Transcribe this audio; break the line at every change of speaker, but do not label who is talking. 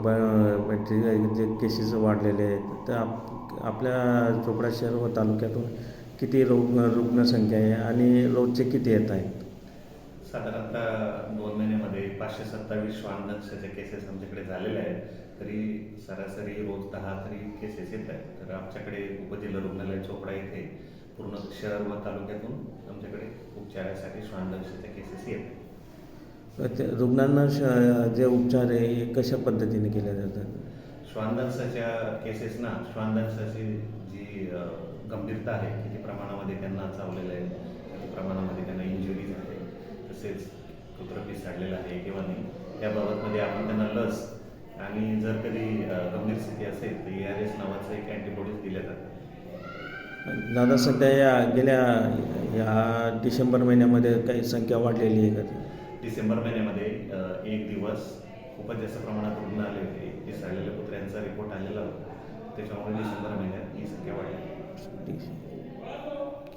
म्हणजे जे केसेस वाढलेले आहेत तर आपल्या चोपडा शहर व तालुक्यातून किती रुग्णसंख्या आहे आणि रोजचे किती येत आहेत?
साधारणतः 2 महिन्यामध्ये 527 श्वानदंशाच्या केसेस आमच्याकडे झालेल्या आहेत. तरी सरासरी रोज 10 तरी केसेस येत आहेत. तर आमच्याकडे उपजिल्हा रुग्णालय चोपडा येथे पूर्ण शहर व तालुक्यातून आमच्याकडे उपचारासाठी श्वानदंशाच्या केसेस येत आहेत.
रुग्णांना जे उपचार आहे हे कशा पद्धतीने केले जातात?
श्वानदंशाच्या केसेसना श्वानदंशाची जी गंभीरता आहे, किती प्रमाणामध्ये त्यांना चावलेलं आहे, किती प्रमाणामध्ये त्यांना इंजुरीज आहे, तसेच कुत्रं पिसाळलेलं आहे किंवा नाही, याबाबतमध्ये आपण त्यांना लस आणि जर कधी गंभीर स्थिती असेल तर ARS नावाचं एक अँटीबॉडीज दिल्या जातात.
दादा सध्या या डिसेंबर महिन्यामध्ये काही संख्या वाढलेली आहे का?
डिसेंबर महिन्यामध्ये एक दिवस खूपच जास्त प्रमाणात रुग्ण आले होते. पिसाळलेल्या कुत्र्यांचा रिपोर्ट आलेला होता. त्याच्यामुळे डिसेंबर महिन्यात ही संख्या वाढली.
ठीक आहे.